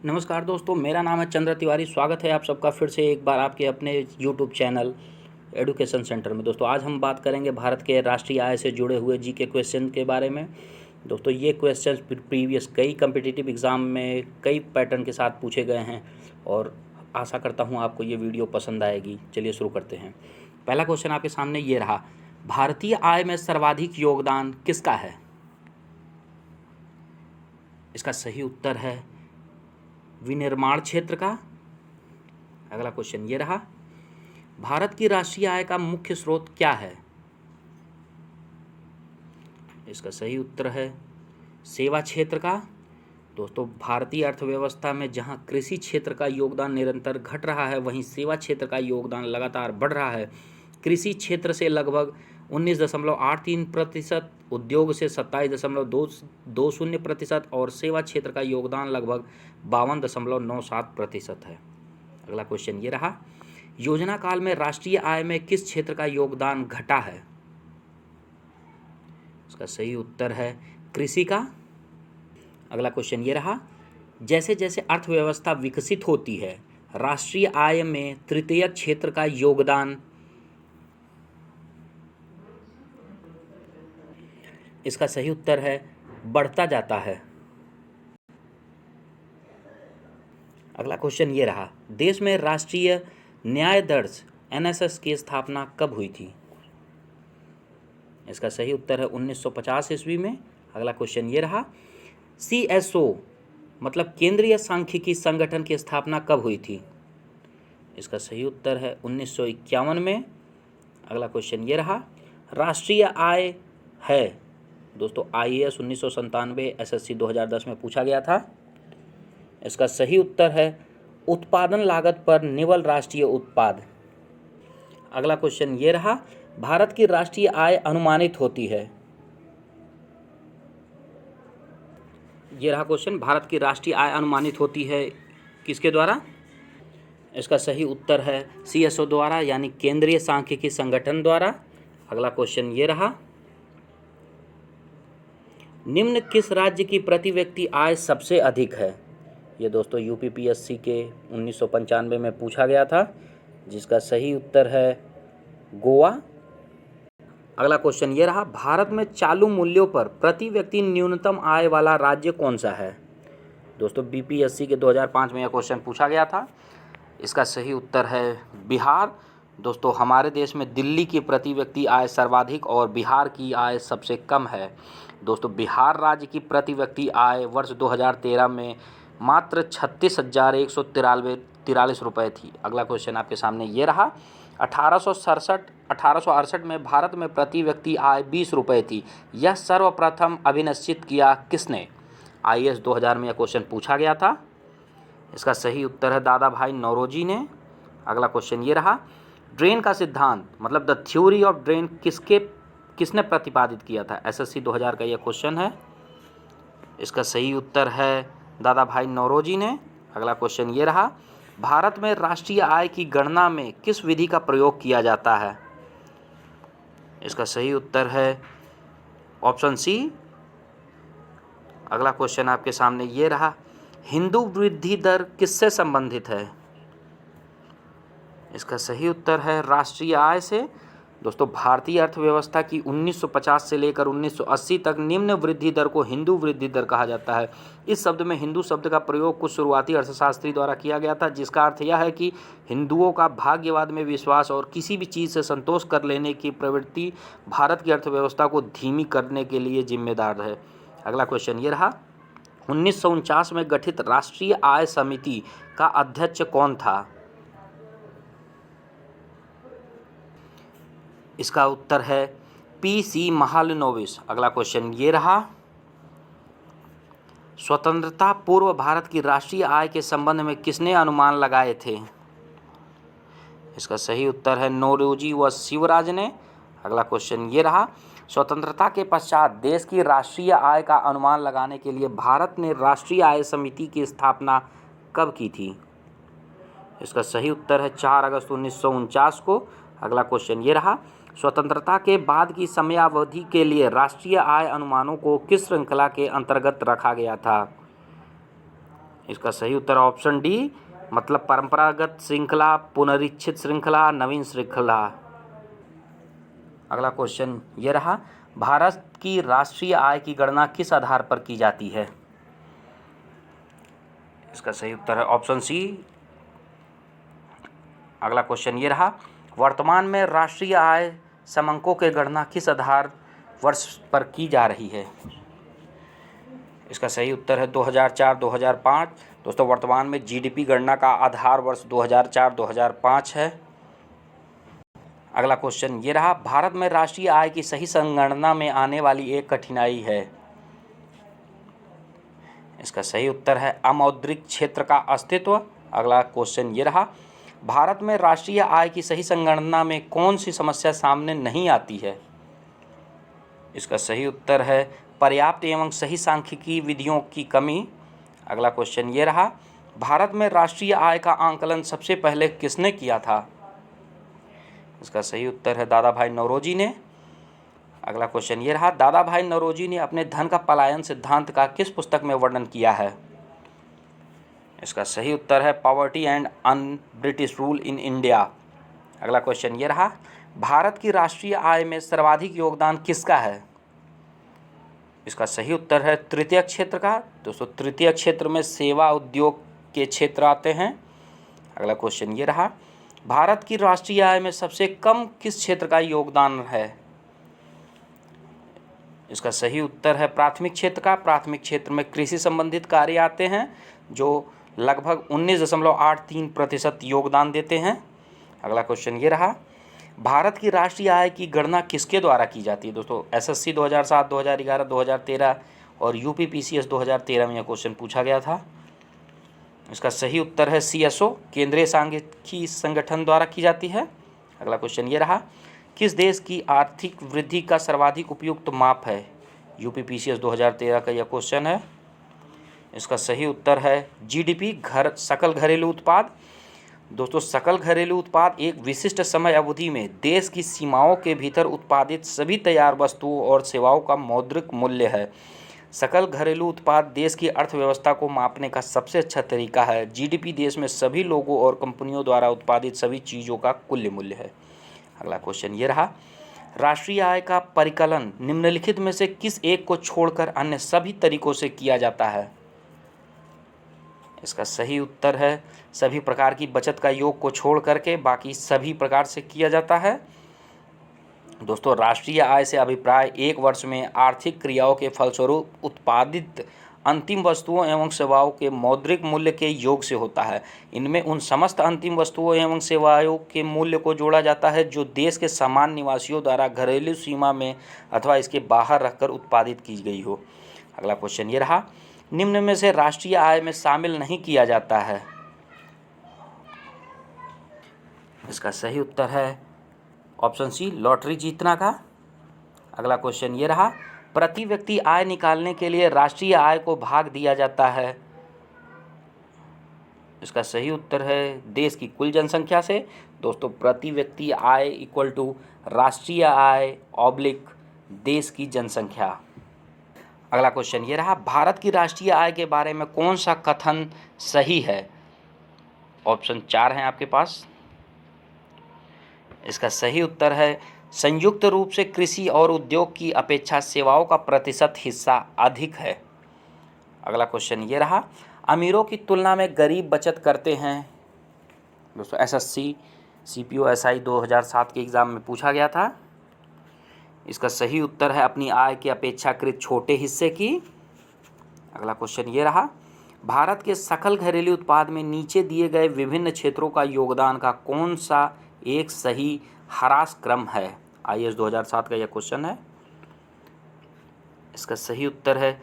नमस्कार दोस्तों, मेरा नाम है चंद्र तिवारी। स्वागत है आप सबका फिर से एक बार आपके अपने यूट्यूब चैनल एडुकेशन सेंटर में। दोस्तों आज हम बात करेंगे भारत के राष्ट्रीय आय से जुड़े हुए जीके क्वेश्चन के बारे में। दोस्तों ये क्वेश्चन प्रीवियस कई कम्पिटिटिव एग्ज़ाम में कई पैटर्न के साथ पूछे गए हैं और आशा करता हूँ आपको ये वीडियो पसंद आएगी। चलिए शुरू करते हैं। पहला क्वेश्चन आपके सामने ये रहा, भारतीय आय में सर्वाधिक योगदान किसका है? इसका सही उत्तर है विनिर्माण क्षेत्र का। अगला क्वेश्चन ये रहा, भारत की राष्ट्रीय आय का मुख्य स्रोत क्या है? इसका सही उत्तर है सेवा क्षेत्र का। दोस्तों भारतीय अर्थव्यवस्था में जहां कृषि क्षेत्र का योगदान निरंतर घट रहा है, वहीं सेवा क्षेत्र का योगदान लगातार बढ़ रहा है। कृषि क्षेत्र से लगभग 19.83%, उद्योग से 27.20% और सेवा क्षेत्र का योगदान लगभग 52.97% है। अगला क्वेश्चन ये रहा, योजना काल में राष्ट्रीय आय में किस क्षेत्र का योगदान घटा है? इसका सही उत्तर है कृषि का। अगला क्वेश्चन ये रहा, जैसे जैसे अर्थव्यवस्था विकसित होती है, राष्ट्रीय आय में तृतीयक क्षेत्र का योगदान। इसका सही उत्तर है बढ़ता जाता है। अगला क्वेश्चन ये रहा, देश में राष्ट्रीय न्याय दर्ज एनएसएस की स्थापना कब हुई थी? इसका सही उत्तर है 1950 ईस्वी में। अगला क्वेश्चन ये रहा, सीएसओ मतलब केंद्रीय सांख्यिकी संगठन की स्थापना कब हुई थी? इसका सही उत्तर है 1951 में। अगला क्वेश्चन ये रहा, राष्ट्रीय आय है। दोस्तों आईएएस 1997 एसएससी 2010 में पूछा गया था। इसका सही उत्तर है उत्पादन लागत पर निवल राष्ट्रीय उत्पाद। अगला क्वेश्चन ये रहा, भारत की राष्ट्रीय आय अनुमानित होती है। ये रहा क्वेश्चन, भारत की राष्ट्रीय आय अनुमानित होती है किसके द्वारा? इसका सही उत्तर है सीएसओ द्वारा, यानी केंद्रीय सांख्यिकी संगठन द्वारा। अगला क्वेश्चन ये रहा, निम्न किस राज्य की प्रति व्यक्ति आय सबसे अधिक है? ये दोस्तों यूपीपीएससी के 1995 में पूछा गया था, जिसका सही उत्तर है गोवा। अगला क्वेश्चन ये रहा, भारत में चालू मूल्यों पर प्रति व्यक्ति न्यूनतम आय वाला राज्य कौन सा है? दोस्तों बीपीएससी के 2005 में यह क्वेश्चन पूछा गया था। इसका सही उत्तर है बिहार। दोस्तों हमारे देश में दिल्ली की प्रति व्यक्ति आय सर्वाधिक और बिहार की आय सबसे कम है। दोस्तों बिहार राज्य की प्रति व्यक्ति आय वर्ष 2013 में मात्र 36,143 रुपये थी। अगला क्वेश्चन आपके सामने ये रहा, 1868 में भारत में प्रति व्यक्ति आय 20 रुपये थी। यह सर्वप्रथम अभिनिश्चित किया किसने? आईएएस 2000 में यह क्वेश्चन पूछा गया था। इसका सही उत्तर है दादा भाई नौरोजी ने। अगला क्वेश्चन ये रहा, ड्रेन का सिद्धांत मतलब द थ्योरी ऑफ ड्रेन किसने प्रतिपादित किया था? एसएससी 2000 का यह क्वेश्चन है। इसका सही उत्तर है दादा भाई नौरोजी ने। अगला क्वेश्चन ये रहा, भारत में राष्ट्रीय आय की गणना में किस विधि का प्रयोग किया जाता है? इसका सही उत्तर है ऑप्शन सी। अगला क्वेश्चन आपके सामने ये रहा, हिंदू वृद्धि दर किससे संबंधित है? इसका सही उत्तर है राष्ट्रीय आय से। दोस्तों भारतीय अर्थव्यवस्था की 1950 से लेकर 1980 तक निम्न वृद्धि दर को हिंदू वृद्धि दर कहा जाता है। इस शब्द में हिंदू शब्द का प्रयोग कुछ शुरुआती अर्थशास्त्री द्वारा किया गया था, जिसका अर्थ यह है कि हिंदुओं का भाग्यवाद में विश्वास और किसी भी चीज़ से संतोष कर लेने की प्रवृत्ति भारत की अर्थव्यवस्था को धीमी करने के लिए जिम्मेदार है। अगला क्वेश्चन ये रहा, 1949 में गठित राष्ट्रीय आय समिति का अध्यक्ष कौन था? इसका उत्तर है पीसी महालनोबिस। अगला क्वेश्चन ये रहा, स्वतंत्रता पूर्व भारत की राष्ट्रीय आय के संबंध में किसने अनुमान लगाए थे? इसका सही उत्तर है नौरोजी व शिवराज ने। अगला क्वेश्चन ये रहा, स्वतंत्रता के पश्चात देश की राष्ट्रीय आय का अनुमान लगाने के लिए भारत ने राष्ट्रीय आय समिति की स्थापना कब की थी? इसका सही उत्तर है 4 अगस्त 1949 को। अगला क्वेश्चन ये रहा, स्वतंत्रता के बाद की समयावधि के लिए राष्ट्रीय आय अनुमानों को किस श्रृंखला के अंतर्गत रखा गया था? इसका सही उत्तर ऑप्शन डी, मतलब परंपरागत श्रृंखला, पुनरीक्षित श्रृंखला, नवीन श्रृंखला। अगला क्वेश्चन ये रहा, भारत की राष्ट्रीय आय की गणना किस आधार पर की जाती है? इसका सही उत्तर है ऑप्शन सी। अगला क्वेश्चन ये रहा, वर्तमान में राष्ट्रीय आय समंकों की गणना किस आधार वर्ष पर की जा रही है? इसका सही उत्तर है 2004-2005। दोस्तों वर्तमान में जीडीपी गणना का आधार वर्ष 2004-2005 है। अगला क्वेश्चन ये रहा, भारत में राष्ट्रीय आय की सही संगणना में आने वाली एक कठिनाई है। इसका सही उत्तर है अमौद्रिक क्षेत्र का अस्तित्व। अगला क्वेश्चन ये रहा, भारत में राष्ट्रीय आय की सही संगणना में कौन सी समस्या सामने नहीं आती है? इसका सही उत्तर है पर्याप्त एवं सही सांख्यिकी विधियों की कमी। अगला क्वेश्चन ये रहा, भारत में राष्ट्रीय आय का आंकलन सबसे पहले किसने किया था? इसका सही उत्तर है दादा भाई नौरोजी ने। अगला क्वेश्चन ये रहा, दादा भाई नौरोजी ने अपने धन का पलायन सिद्धांत का किस पुस्तक में वर्णन किया है? इसका सही उत्तर है poverty and un British rule in India. अगला क्वेश्चन ये रहा, भारत की राष्ट्रीय आय में सर्वाधिक योगदान किसका है? इसका सही उत्तर है तृतीय क्षेत्र का। दोस्तों तृतीय क्षेत्र में सेवा उद्योग के क्षेत्र आते हैं। अगला क्वेश्चन ये रहा, भारत की राष्ट्रीय आय में सबसे कम किस क्षेत्र का योगदान है? इसका सही उत्तर है प्राथमिक क्षेत्र का। प्राथमिक क्षेत्र में कृषि संबंधित कार्य आते हैं जो लगभग 19.83% योगदान देते हैं। अगला क्वेश्चन ये रहा, भारत की राष्ट्रीय आय की गणना किसके द्वारा की जाती है? दोस्तों एसएससी 2007, 2011, 2013 और यूपीपीसीएस 2013 में यह क्वेश्चन पूछा गया था। इसका सही उत्तर है सीएसओ, केंद्रीय सांख्यिकी संगठन द्वारा की जाती है। अगला क्वेश्चन ये रहा, किस देश की आर्थिक वृद्धि का सर्वाधिक उपयुक्त माप है? यूपीपीसीएस 2013 का यह क्वेश्चन है। इसका सही उत्तर है जीडीपी, सकल घरेलू उत्पाद। दोस्तों सकल घरेलू उत्पाद एक विशिष्ट समय अवधि में देश की सीमाओं के भीतर उत्पादित सभी तैयार वस्तुओं और सेवाओं का मौद्रिक मूल्य है। सकल घरेलू उत्पाद देश की अर्थव्यवस्था को मापने का सबसे अच्छा तरीका है। जीडीपी देश में सभी लोगों और कंपनियों द्वारा उत्पादित सभी चीज़ों का कुल मूल्य है। अगला क्वेश्चन ये रहा, राष्ट्रीय आय का परिकलन निम्नलिखित में से किस एक को छोड़कर अन्य सभी तरीकों से किया जाता है? इसका सही उत्तर है सभी प्रकार की बचत का योग को छोड़ करके बाकी सभी प्रकार से किया जाता है। दोस्तों राष्ट्रीय आय से अभिप्राय एक वर्ष में आर्थिक क्रियाओं के फलस्वरूप उत्पादित अंतिम वस्तुओं एवं सेवाओं के मौद्रिक मूल्य के योग से होता है। इनमें उन समस्त अंतिम वस्तुओं एवं सेवाओं के मूल्य को जोड़ा जाता है जो देश के सामान्य निवासियों द्वारा घरेलू सीमा में अथवा इसके बाहर रखकर उत्पादित की गई हो। अगला क्वेश्चन ये रहा, निम्न में से राष्ट्रीय आय में शामिल नहीं किया जाता है। इसका सही उत्तर है ऑप्शन सी, लॉटरी जीतना का। अगला क्वेश्चन ये रहा, प्रति व्यक्ति आय निकालने के लिए राष्ट्रीय आय को भाग दिया जाता है। इसका सही उत्तर है देश की कुल जनसंख्या से। दोस्तों प्रति व्यक्ति आय इक्वल टू राष्ट्रीय आय ऑब्लिक देश की जनसंख्या। अगला क्वेश्चन ये रहा, भारत की राष्ट्रीय आय के बारे में कौन सा कथन सही है? ऑप्शन 4 हैं आपके पास। इसका सही उत्तर है संयुक्त रूप से कृषि और उद्योग की अपेक्षा सेवाओं का प्रतिशत हिस्सा अधिक है। अगला क्वेश्चन ये रहा, अमीरों की तुलना में गरीब बचत करते हैं। दोस्तों एसएससी सीपीओ एसआई 2007 के एग्ज़ाम में पूछा गया था। इसका सही उत्तर है अपनी आय के अपेक्षाकृत छोटे हिस्से की। अगला क्वेश्चन ये रहा, भारत के सकल घरेलू उत्पाद में नीचे दिए गए विभिन्न क्षेत्रों का योगदान का कौन सा एक सही ह्रास क्रम है? आईएएस 2007 का यह क्वेश्चन है। इसका सही उत्तर है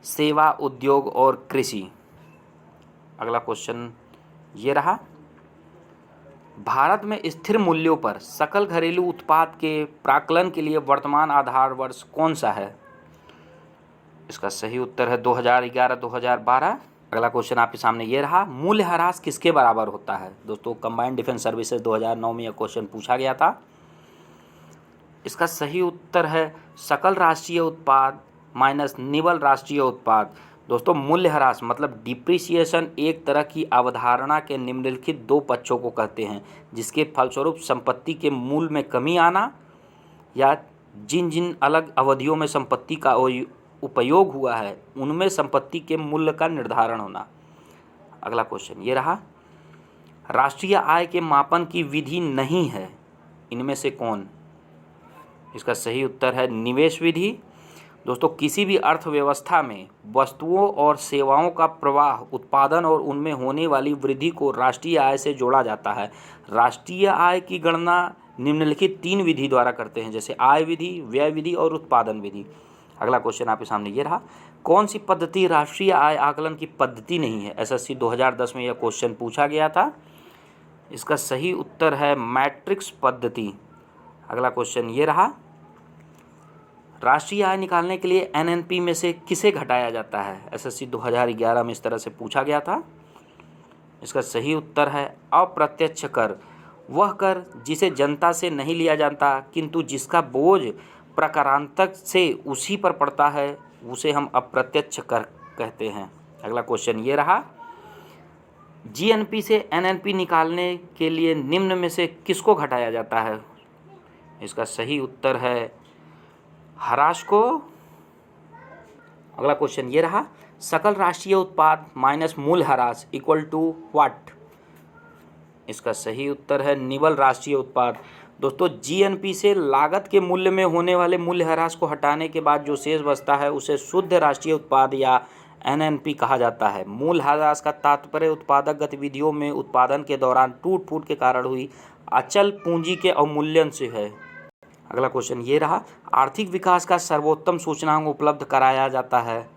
सेवा, उद्योग और कृषि। अगला क्वेश्चन ये रहा, भारत में स्थिर मूल्यों पर सकल घरेलू उत्पाद के प्राकलन के लिए वर्तमान आधार वर्ष कौन सा है? इसका सही उत्तर है 2011-2012। अगला क्वेश्चन आपके सामने ये रहा, मूल्यह्रास किसके बराबर होता है? दोस्तों कंबाइंड डिफेंस सर्विसेज 2009 में यह क्वेश्चन पूछा गया था। इसका सही उत्तर है सकल राष्ट्रीय उत्पाद माइनस निवल राष्ट्रीय उत्पाद। दोस्तों मूल्यह्रास मतलब डिप्रिसिएशन एक तरह की अवधारणा के निम्नलिखित दो पक्षों को कहते हैं, जिसके फलस्वरूप संपत्ति के मूल्य में कमी आना या जिन जिन अलग अवधियों में संपत्ति का उपयोग हुआ है उनमें संपत्ति के मूल्य का निर्धारण होना। अगला क्वेश्चन ये रहा, राष्ट्रीय आय के मापन की विधि नहीं है, इनमें से कौन? इसका सही उत्तर है निवेश विधि। दोस्तों किसी भी अर्थव्यवस्था में वस्तुओं और सेवाओं का प्रवाह, उत्पादन और उनमें होने वाली वृद्धि को राष्ट्रीय आय से जोड़ा जाता है। राष्ट्रीय आय की गणना निम्नलिखित 3 विधि द्वारा करते हैं, जैसे आय विधि, व्यय विधि और उत्पादन विधि। अगला क्वेश्चन आपके सामने ये रहा, कौन सी पद्धति राष्ट्रीय आय आकलन की पद्धति नहीं है? एसएससी 2010 में यह क्वेश्चन पूछा गया था। इसका सही उत्तर है मैट्रिक्स पद्धति। अगला क्वेश्चन ये रहा, राष्ट्रीय आय निकालने के लिए एनएनपी में से किसे घटाया जाता है? एसएससी 2011 में इस तरह से पूछा गया था। इसका सही उत्तर है अप्रत्यक्ष कर, वह कर जिसे जनता से नहीं लिया जाता किंतु जिसका बोझ प्रकारांतर से उसी पर पड़ता है, उसे हम अप्रत्यक्ष कर कहते हैं। अगला क्वेश्चन ये रहा, जीएनपी से एनएनपी निकालने के लिए निम्न में से किसको घटाया जाता है? इसका सही उत्तर है ह्रास को। अगला क्वेश्चन ये रहा, सकल राष्ट्रीय उत्पाद माइनस मूल ह्रास इक्वल टू व्हाट? इसका सही उत्तर है निवल राष्ट्रीय उत्पाद। दोस्तों जीएनपी से लागत के मूल्य में होने वाले मूल्य ह्रास को हटाने के बाद जो शेष बचता है उसे शुद्ध राष्ट्रीय उत्पाद या एनएनपी कहा जाता है। मूल ह्रास का तात्पर्य उत्पादक गतिविधियों में उत्पादन के दौरान टूट फूट के कारण हुई अचल पूंजी के अवमूल्यन से है। अगला क्वेश्चन ये रहा, आर्थिक विकास का सर्वोत्तम सूचकांक उपलब्ध कराया जाता है।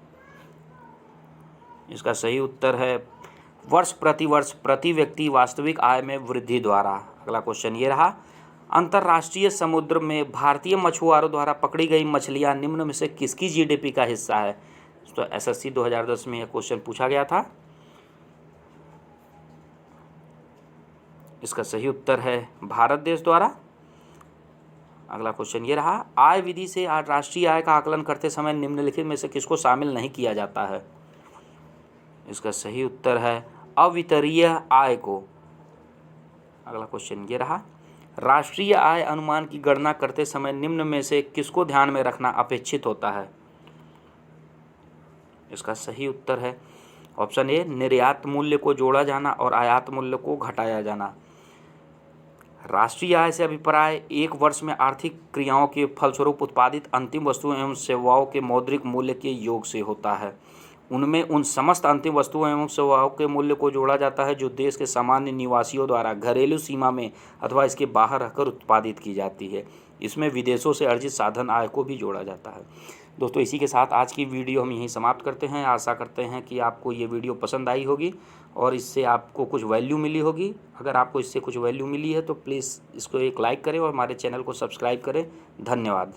इसका सही उत्तर है वर्ष प्रति व्यक्ति वास्तविक आय में वृद्धि द्वारा। अगला क्वेश्चन ये रहा, अंतर्राष्ट्रीय समुद्र में भारतीय मछुआरों द्वारा पकड़ी गई मछलियां निम्न में से किसकी जीडीपी का हिस्सा है? तो एसएससी 2010 में यह क्वेश्चन पूछा गया था। इसका सही उत्तर है भारत देश द्वारा। अगला क्वेश्चन ये रहा, आय विधि से राष्ट्रीय आय का आकलन करते समय निम्नलिखित में से किसको शामिल नहीं किया जाता है? इसका सही उत्तर है अवितरीय आय को। अगला क्वेश्चन ये रहा, राष्ट्रीय आय अनुमान की गणना करते समय निम्न में से किसको ध्यान में रखना अपेक्षित होता है? इसका सही उत्तर है ऑप्शन ए निर्यात मूल्य को जोड़ा जाना और आयात मूल्य को घटाया जाना। राष्ट्रीय आय से अभिप्राय एक वर्ष में आर्थिक क्रियाओं के फलस्वरूप उत्पादित अंतिम वस्तुओं एवं सेवाओं के मौद्रिक मूल्य के योग से होता है। उनमें उन समस्त अंतिम वस्तुओं एवं सेवाओं के मूल्य को जोड़ा जाता है जो देश के सामान्य निवासियों द्वारा घरेलू सीमा में अथवा इसके बाहर रहकर उत्पादित की जाती है। इसमें विदेशों से अर्जित साधन आय को भी जोड़ा जाता है। दोस्तों इसी के साथ आज की वीडियो हम यहीं समाप्त करते हैं। आशा करते हैं कि आपको ये वीडियो पसंद आई होगी और इससे आपको कुछ वैल्यू मिली होगी। अगर आपको इससे कुछ वैल्यू मिली है तो प्लीज़ इसको एक लाइक करें और हमारे चैनल को सब्सक्राइब करें। धन्यवाद।